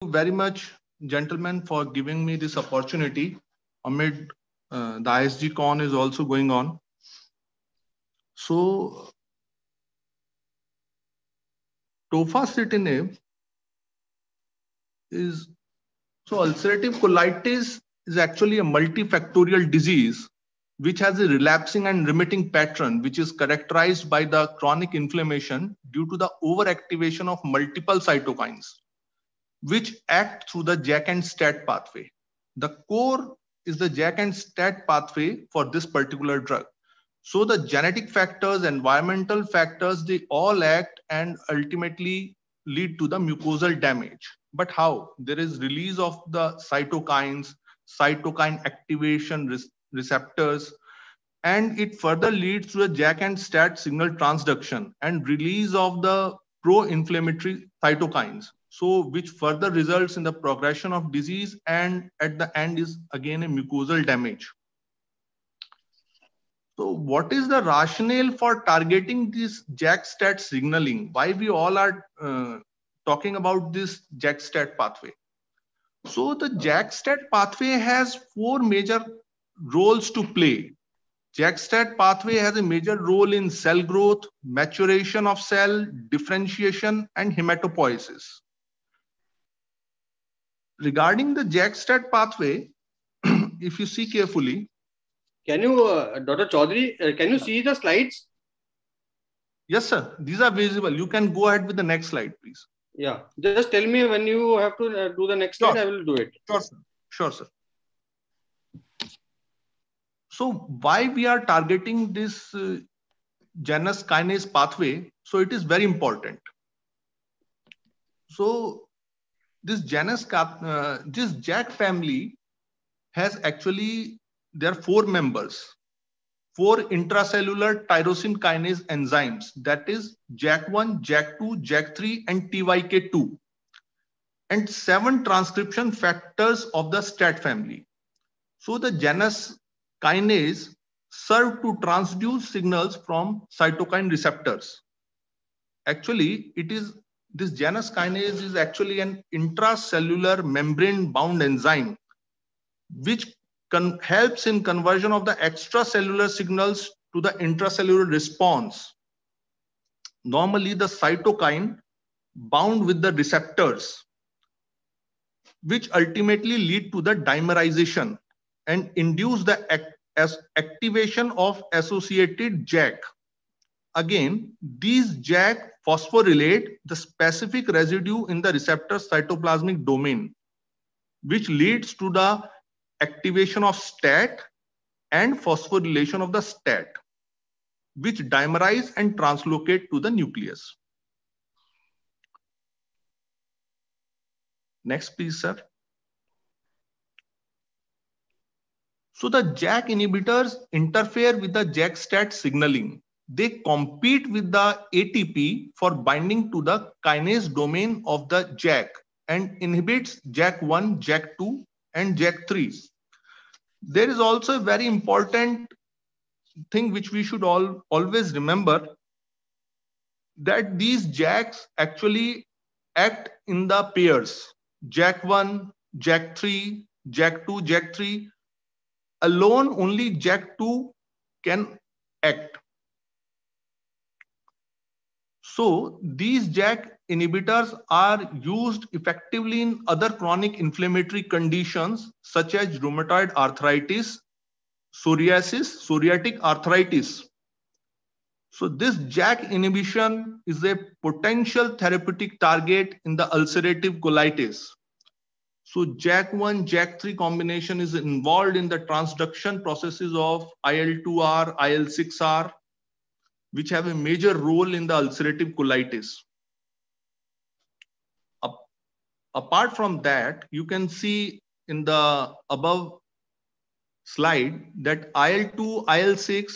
Very much, gentlemen, for giving me this opportunity amid the ISG con is also going on. So, tofacitinib is ulcerative colitis is actually a multifactorial disease which has a relapsing and remitting pattern, which is characterized by the chronic inflammation due to the overactivation of multiple cytokines, which act through the JAK and STAT pathway. The core is the JAK and STAT pathway for this particular drug. So the genetic factors, environmental factors, they all act and ultimately lead to the mucosal damage. But how? There is release of the cytokines, cytokine activation receptors, and it further leads to a JAK and STAT signal transduction and release of the pro-inflammatory cytokines. So which further results in the progression of disease and at the end is again a mucosal damage. So what is the rationale for targeting this JAK-STAT signaling? Why we all are talking about this JAK-STAT pathway? So the JAK-STAT pathway has four major roles to play. JAK-STAT pathway has a major role in cell growth, maturation of cell, differentiation, and hematopoiesis. Regarding the JAK-STAT pathway, if you see carefully, can you, Dr. Chaudhary, can you see the slides? Yes, sir. These are visible. You can go ahead with the next slide, please. Yeah. Just tell me when you have to do the next slide, I will do it. Sure, sir. Sure, sir. So why we are targeting this Janus kinase pathway? So it is very important. So this this JAK family has actually, there are four members, four intracellular tyrosine kinase enzymes, that is JAK1, JAK2, JAK3, and TYK2, and 7 transcription factors of the STAT family. So the Janus kinase serve to transduce signals from cytokine receptors. Actually, this Janus kinase is actually an intracellular membrane-bound enzyme, which helps in conversion of the extracellular signals to the intracellular response. Normally, the cytokine bound with the receptors, which ultimately lead to the dimerization and induce the activation of associated JAK. Again, these JAK phosphorylate the specific residue in the receptor cytoplasmic domain, which leads to the activation of STAT and phosphorylation of the STAT, which dimerize and translocate to the nucleus. Next, please, sir. So the JAK inhibitors interfere with the JAK-STAT signaling. They compete with the ATP for binding to the kinase domain of the JAK and inhibits JAK1, JAK2, and JAK3. There is also a very important thing which we should always remember, that these JAKs actually act in the pairs. JAK1, JAK3, JAK2, JAK3. Alone, only JAK2 can act. So these JAK inhibitors are used effectively in other chronic inflammatory conditions such as rheumatoid arthritis, psoriasis, psoriatic arthritis. So this JAK inhibition is a potential therapeutic target in the ulcerative colitis. So JAK1, JAK3 combination is involved in the transduction processes of IL-2R, IL-6R, which have a major role in the ulcerative colitis. Apart from that, you can see in the above slide that IL-2, IL-6,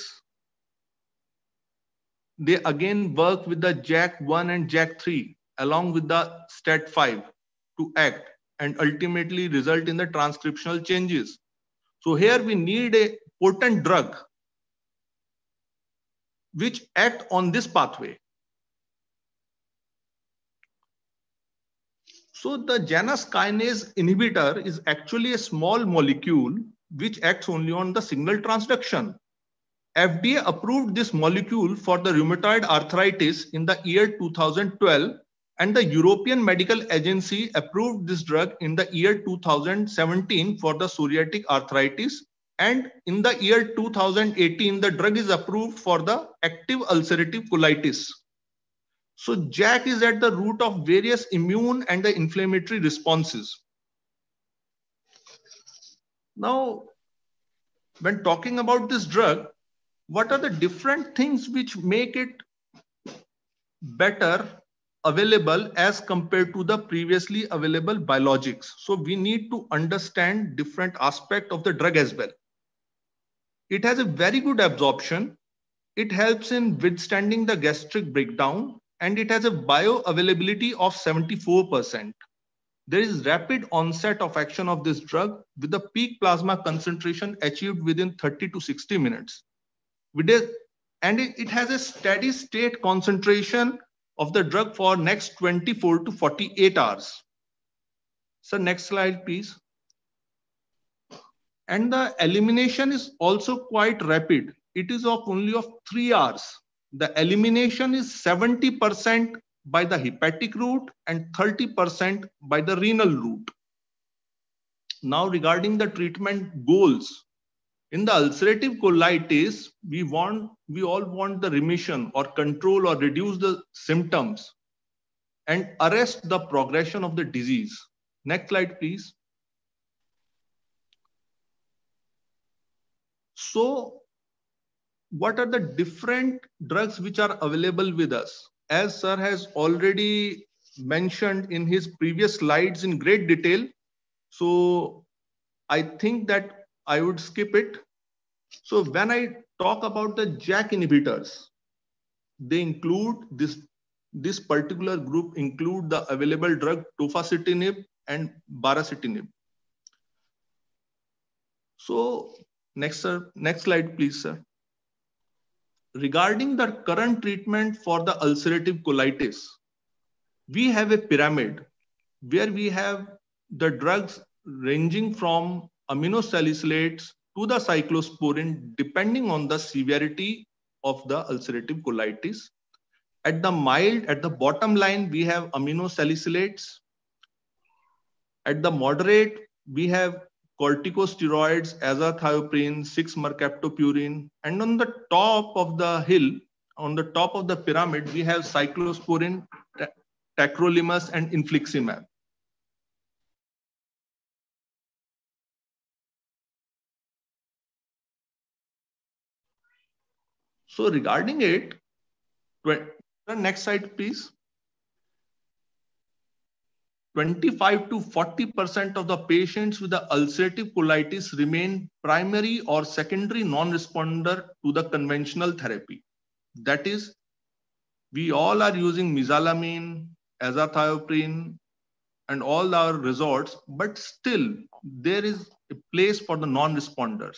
they again work with the JAK1 and JAK3 along with the STAT5 to act and ultimately result in the transcriptional changes. So here we need a potent drug which act on this pathway. So the Janus kinase inhibitor is actually a small molecule which acts only on the signal transduction. FDA approved this molecule for the rheumatoid arthritis in the year 2012, and the European Medical Agency approved this drug in the year 2017 for the psoriatic arthritis, and in the year 2018 the drug is approved for the active ulcerative colitis. So JAK is at the root of various immune and the inflammatory responses. Now, when talking about this drug, what are the different things which make it better available as compared to the previously available biologics? So we need to understand different aspects of the drug as well. It has a very good absorption. It helps in withstanding the gastric breakdown, and it has a bioavailability of 74%. There is rapid onset of action of this drug with the peak plasma concentration achieved within 30 to 60 minutes. And it has a steady state concentration of the drug for next 24 to 48 hours. So next slide, please. And the elimination is also quite rapid. It is only of 3 hours. The elimination is 70% by the hepatic route and 30% by the renal route. Now, regarding the treatment goals, in the ulcerative colitis, we all want the remission or control or reduce the symptoms and arrest the progression of the disease. Next slide, please. So, what are the different drugs which are available with us? As sir has already mentioned in his previous slides in great detail, so I think that I would skip it. So when I talk about the JAK inhibitors, they include this particular group include the available drug tofacitinib and baricitinib. So next slide, please, sir. Regarding the current treatment for the ulcerative colitis, we have a pyramid where we have the drugs ranging from aminosalicylates to the cyclosporin depending on the severity of the ulcerative colitis. At the bottom line, we have aminosalicylates. At the moderate, we have corticosteroids, azathioprine, 6-mercaptopurine, and on the top of the hill, on the top of the pyramid, we have cyclosporin, tacrolimus, and infliximab. So regarding it, the next slide, please. 25 to 40% of the patients with the ulcerative colitis remain primary or secondary non-responder to the conventional therapy. That is, we all are using mesalamine, azathioprine, and all our resorts, but still there is a place for the non-responders.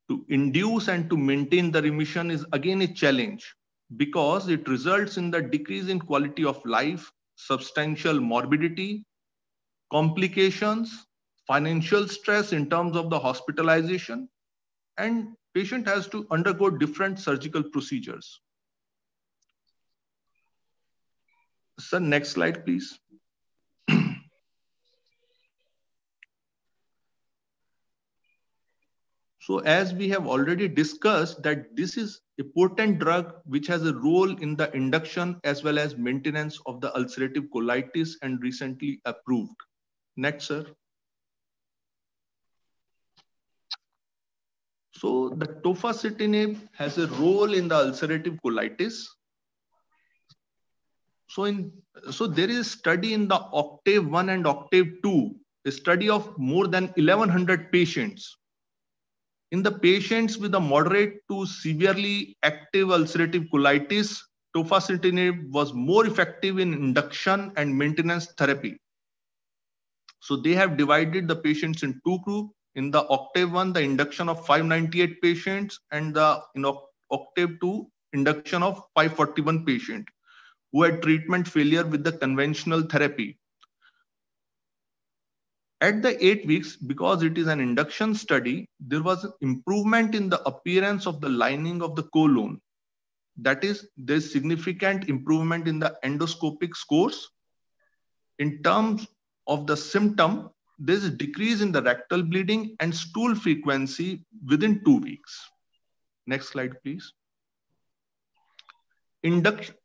To induce and to maintain the remission is again a challenge because it results in the decrease in quality of life, substantial morbidity, complications, financial stress in terms of the hospitalization, and patient has to undergo different surgical procedures. Sir, next slide, please. So as we have already discussed that this is a potent drug which has a role in the induction as well as maintenance of the ulcerative colitis and recently approved. Next, sir. So the tofacitinib has a role in the ulcerative colitis. So there is a study in the Octave 1 and Octave 2, a study of more than 1100 patients. In the patients with a moderate to severely active ulcerative colitis, tofacitinib was more effective in induction and maintenance therapy. So they have divided the patients in two groups. In the Octave 1, the induction of 598 patients, and in Octave 2, induction of 541 patients. who had treatment failure with the conventional therapy. At the 8 weeks, because it is an induction study, there was improvement in the appearance of the lining of the colon. That is, there's significant improvement in the endoscopic scores. In terms of the symptom, there's a decrease in the rectal bleeding and stool frequency within 2 weeks. Next slide, please.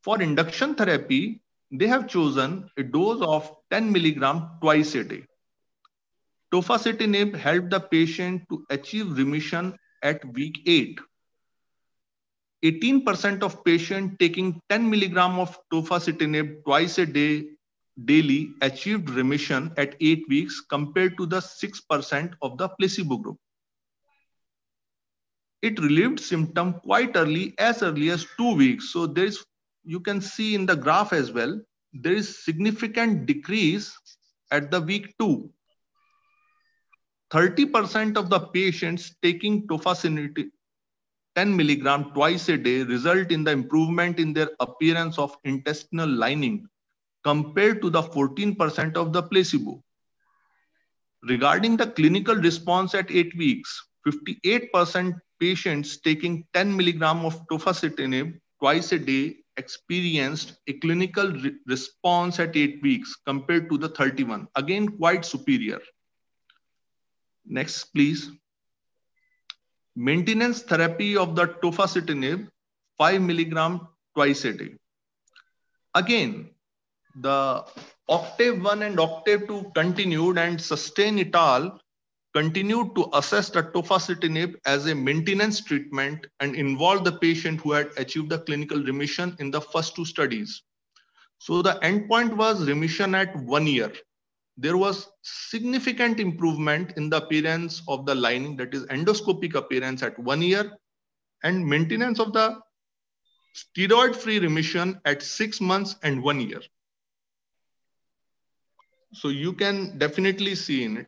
For induction therapy, they have chosen a dose of 10 milligram twice a day. Tofacitinib helped the patient to achieve remission at week 8. 18% of patients taking 10 milligram of tofacitinib twice a day daily achieved remission at 8 weeks compared to the 6% of the placebo group. It relieved symptom quite early, as early as 2 weeks. So there is, you can see in the graph as well, there is significant decrease at the week 2. 30% of the patients taking tofacitinib 10 milligram twice a day result in the improvement in their appearance of intestinal lining compared to the 14% of the placebo. Regarding the clinical response at 8 weeks, 58% patients taking 10 milligram of tofacitinib twice a day experienced a clinical response at 8 weeks compared to the 31, again quite superior. Next, please. Maintenance therapy of the tofacitinib 5 milligram twice a day. Again, the Octave 1 and Octave 2 continued, and Sustain et al. Continued to assess the tofacitinib as a maintenance treatment and involved the patient who had achieved the clinical remission in the first 2 studies. So the endpoint was remission at 1 year. There was significant improvement in the appearance of the lining, that is endoscopic appearance at 1 year, and maintenance of the steroid-free remission at 6 months and 1 year. So you can definitely see in it.